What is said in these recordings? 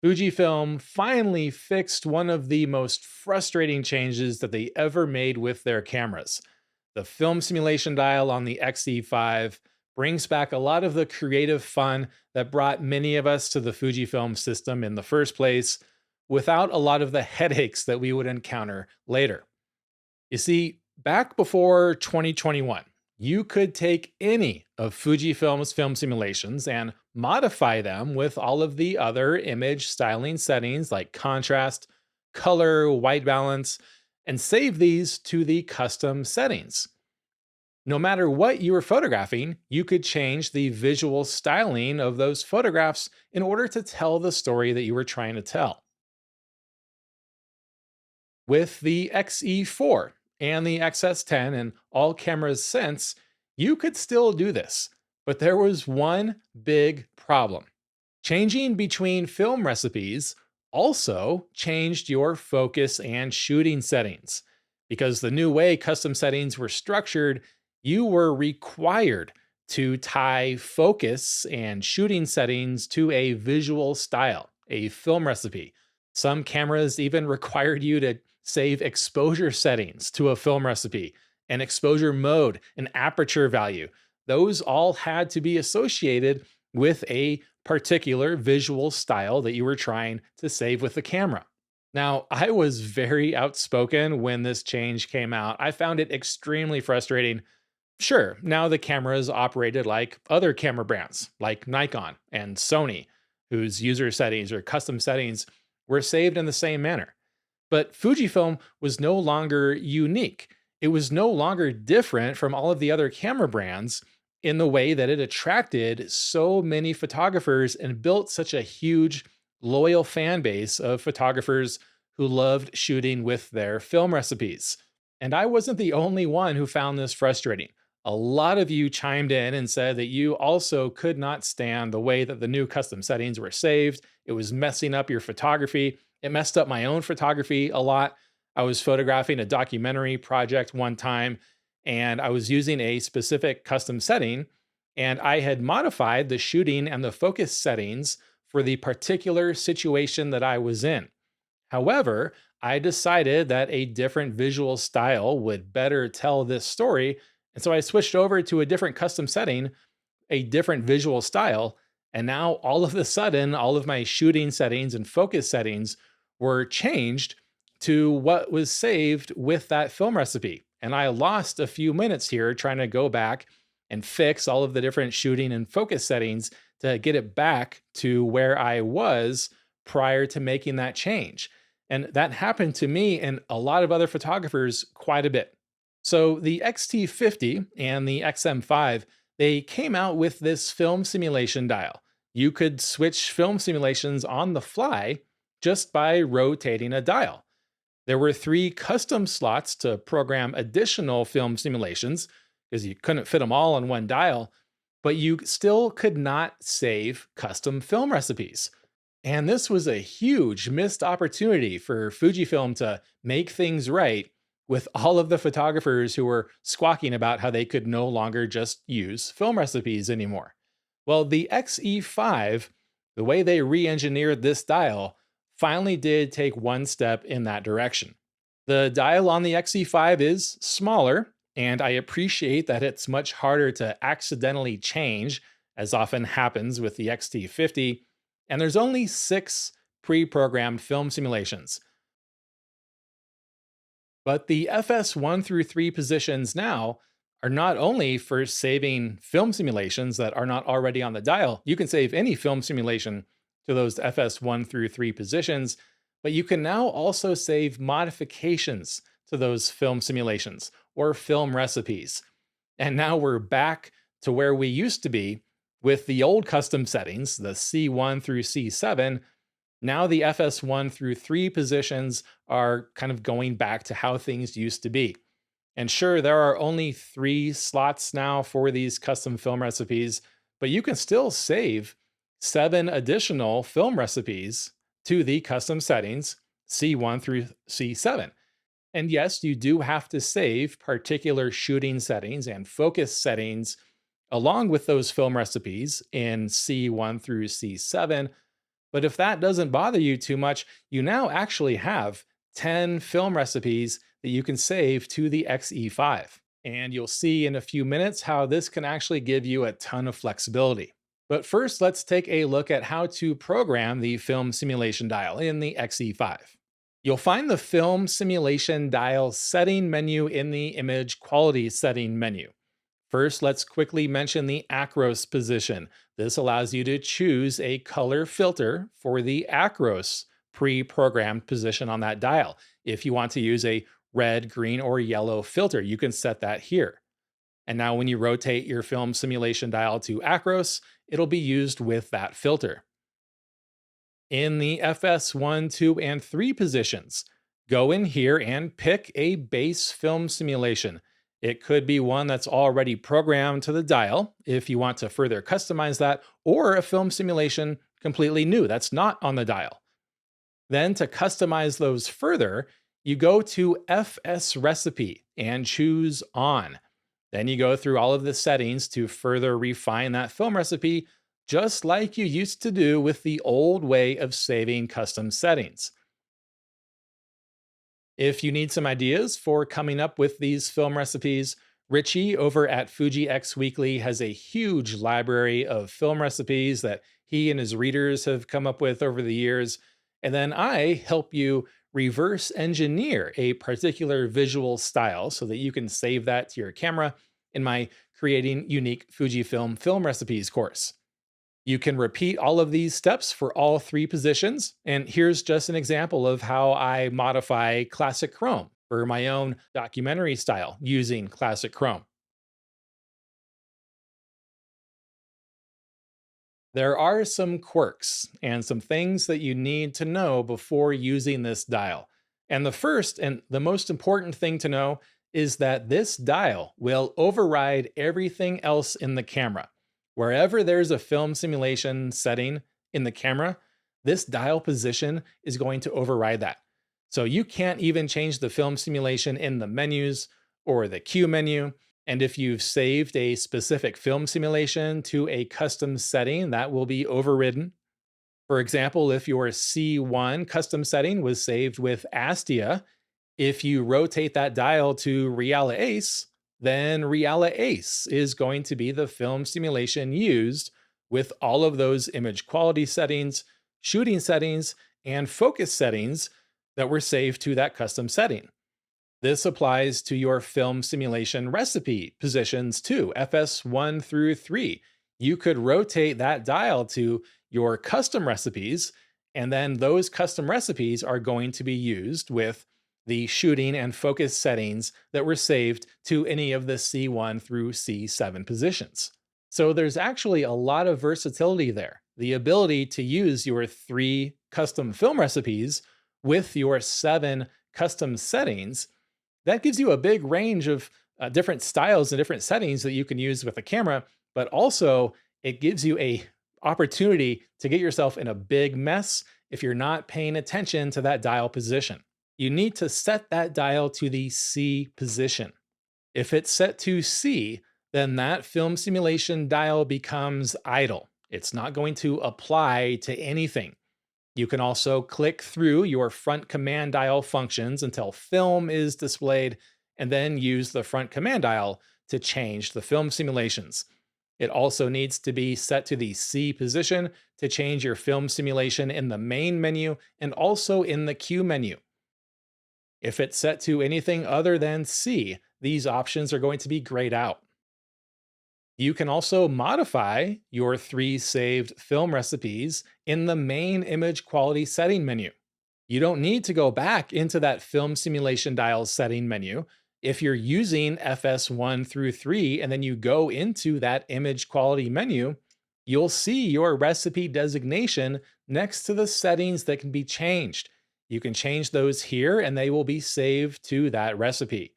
Fujifilm finally fixed one of the most frustrating changes that they ever made with their cameras. The film simulation dial on the X-E5 brings back a lot of the creative fun that brought many of us to the Fujifilm system in the first place, without a lot of the headaches that we would encounter later. You see, back before 2021, you could take any of Fujifilm's film simulations and modify them with all of the other image styling settings like contrast, color, white balance, and save these to the custom settings. No matter what you were photographing, you could change the visual styling of those photographs in order to tell the story that you were trying to tell. With the X-E4 and the XS10 and all cameras since, you could still do this. But there was one big problem. Changing between film recipes also changed your focus and shooting settings. Because the new way custom settings were structured, you were required to tie focus and shooting settings to a visual style, a film recipe. Some cameras even required you to save exposure settings to a film recipe, an exposure mode, an aperture value. Those all had to be associated with a particular visual style that you were trying to save with the camera. Now, I was very outspoken when this change came out. I found it extremely frustrating. Sure, now the cameras operated like other camera brands, like Nikon and Sony, whose user settings or custom settings were saved in the same manner. But Fujifilm was no longer unique. It was no longer different from all of the other camera brands in the way that it attracted so many photographers and built such a huge, loyal fan base of photographers who loved shooting with their film recipes. And I wasn't the only one who found this frustrating. A lot of you chimed in and said that you also could not stand the way that the new custom settings were saved. It was messing up your photography. It messed up my own photography a lot. I was photographing a documentary project one time, and I was using a specific custom setting, and I had modified the shooting and the focus settings for the particular situation that I was in. However, I decided that a different visual style would better tell this story, and so I switched over to a different custom setting, a different visual style, and now all of a sudden, all of my shooting settings and focus settings were changed to what was saved with that film recipe. And I lost a few minutes here trying to go back and fix all of the different shooting and focus settings to get it back to where I was prior to making that change. And that happened to me and a lot of other photographers quite a bit. So the X-T50 and the XM5, they came out with this film simulation dial. You could switch film simulations on the fly just by rotating a dial. There were 3 custom slots to program additional film simulations because you couldn't fit them all on one dial, but you still could not save custom film recipes. And this was a huge missed opportunity for Fujifilm to make things right with all of the photographers who were squawking about how they could no longer just use film recipes anymore. Well, the X-E5, the way they re-engineered this dial, finally did take one step in that direction. The dial on the X-E5 is smaller, and I appreciate that it's much harder to accidentally change, as often happens with the X-T50, and there's only 6 pre-programmed film simulations. But the FS1 through 3 positions now are not only for saving film simulations that are not already on the dial. You can save any film simulation to those FS1 through 3 positions, but you can now also save modifications to those film simulations or film recipes. And now we're back to where we used to be with the old custom settings, the C1 through C7. Now the FS1 through 3 positions are kind of going back to how things used to be. And sure, there are only 3 slots now for these custom film recipes, but you can still save 7 additional film recipes to the custom settings C1 through C7. And yes, you do have to save particular shooting settings and focus settings along with those film recipes in C1 through C7, But if that doesn't bother you too much, you now actually have 10 film recipes that you can save to the X-E5. And you'll see in a few minutes how this can actually give you a ton of flexibility. But first, let's take a look at how to program the film simulation dial in the X-E5. You'll find the film simulation dial setting menu in the image quality setting menu. First, let's quickly mention the acros position. This allows you to choose a color filter for the acros pre-programmed position on that dial. If you want to use a red, green, or yellow filter, you can set that here. And now when you rotate your film simulation dial to acros, it'll be used with that filter. In the FS1, 2, and 3 positions, go in here and pick a base film simulation. It could be one that's already programmed to the dial if you want to further customize that, or a film simulation completely new that's not on the dial. Then to customize those further, you go to FS Recipe and choose On. Then you go through all of the settings to further refine that film recipe, just like you used to do with the old way of saving custom settings. If you need some ideas for coming up with these film recipes, Richie over at Fuji X Weekly has a huge library of film recipes that he and his readers have come up with over the years. And then I help you reverse engineer a particular visual style so that you can save that to your camera in my Creating Unique Fujifilm Film Recipes course. You can repeat all of these steps for all 3 positions, and here's just an example of how I modify Classic Chrome for my own documentary style using Classic Chrome. There are some quirks and some things that you need to know before using this dial. And the first and the most important thing to know is that this dial will override everything else in the camera. Wherever there's a film simulation setting in the camera, this dial position is going to override that. So you can't even change the film simulation in the menus or the Q menu. And if you've saved a specific film simulation to a custom setting, that will be overridden. For example, if your C1 custom setting was saved with Astia, if you rotate that dial to Reala Ace, then Reala Ace is going to be the film simulation used with all of those image quality settings, shooting settings, and focus settings that were saved to that custom setting. This applies to your film simulation recipe positions too, FS1 through 3. You could rotate that dial to your custom recipes, and then those custom recipes are going to be used with the shooting and focus settings that were saved to any of the C1 through C7 positions. So there's actually a lot of versatility there. The ability to use your 3 custom film recipes with your 7 custom settings, that gives you a big range of different styles and different settings that you can use with a camera, but also it gives you a opportunity to get yourself in a big mess if you're not paying attention to that dial position. You need to set that dial to the C position. If it's set to C, then that film simulation dial becomes idle. It's not going to apply to anything. You can also click through your front command dial functions until film is displayed, and then use the front command dial to change the film simulations. It also needs to be set to the C position to change your film simulation in the main menu and also in the Q menu. If it's set to anything other than C, these options are going to be grayed out. You can also modify your 3 saved film recipes in the main image quality setting menu. You don't need to go back into that film simulation dial setting menu. If you're using FS1 through 3 and then you go into that image quality menu, you'll see your recipe designation next to the settings that can be changed. You can change those here and they will be saved to that recipe.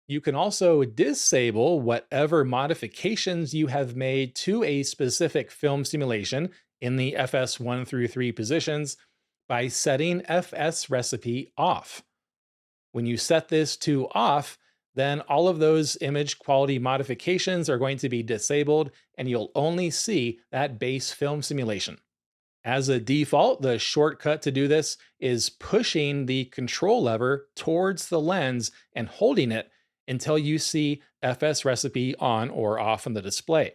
You can also disable whatever modifications you have made to a specific film simulation in the FS1 through 3 positions by setting FS recipe off. When you set this to off, then all of those image quality modifications are going to be disabled and you'll only see that base film simulation. As a default, the shortcut to do this is pushing the control lever towards the lens and holding it until you see FS recipe on or off on the display.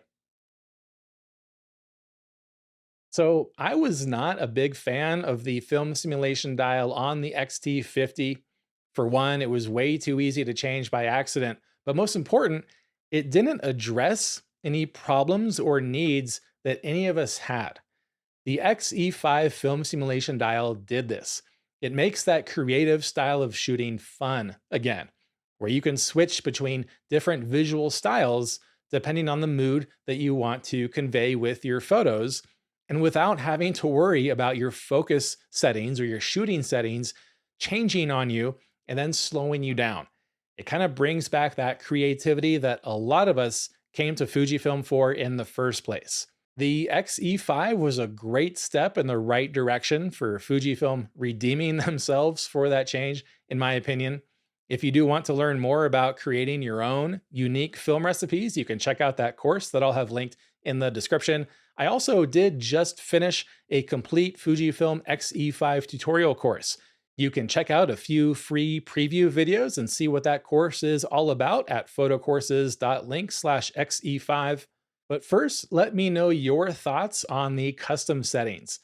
So I was not a big fan of the film simulation dial on the XT50. For one, it was way too easy to change by accident. But most important, it didn't address any problems or needs that any of us had. The X-E5 film simulation dial did this. It makes that creative style of shooting fun again, where you can switch between different visual styles depending on the mood that you want to convey with your photos, and without having to worry about your focus settings or your shooting settings changing on you and then slowing you down. It kind of brings back that creativity that a lot of us came to Fujifilm for in the first place. The X-E5 was a great step in the right direction for Fujifilm redeeming themselves for that change, in my opinion. If you do want to learn more about creating your own unique film recipes, you can check out that course that I'll have linked in the description. I also did just finish a complete Fujifilm X-E5 tutorial course. You can check out a few free preview videos and see what that course is all about at photocourses.link/Xe5. But first, let me know your thoughts on the custom settings.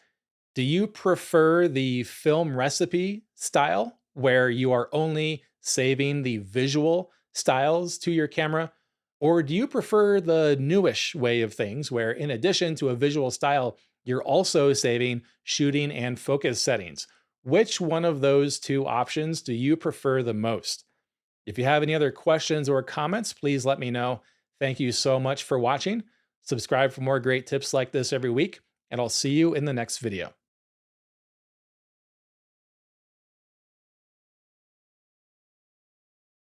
Do you prefer the film recipe style, where you are only saving the visual styles to your camera? Or do you prefer the newish way of things, where in addition to a visual style, you're also saving shooting and focus settings? Which one of those two options do you prefer the most? If you have any other questions or comments, please let me know. Thank you so much for watching. Subscribe for more great tips like this every week, and I'll see you in the next video.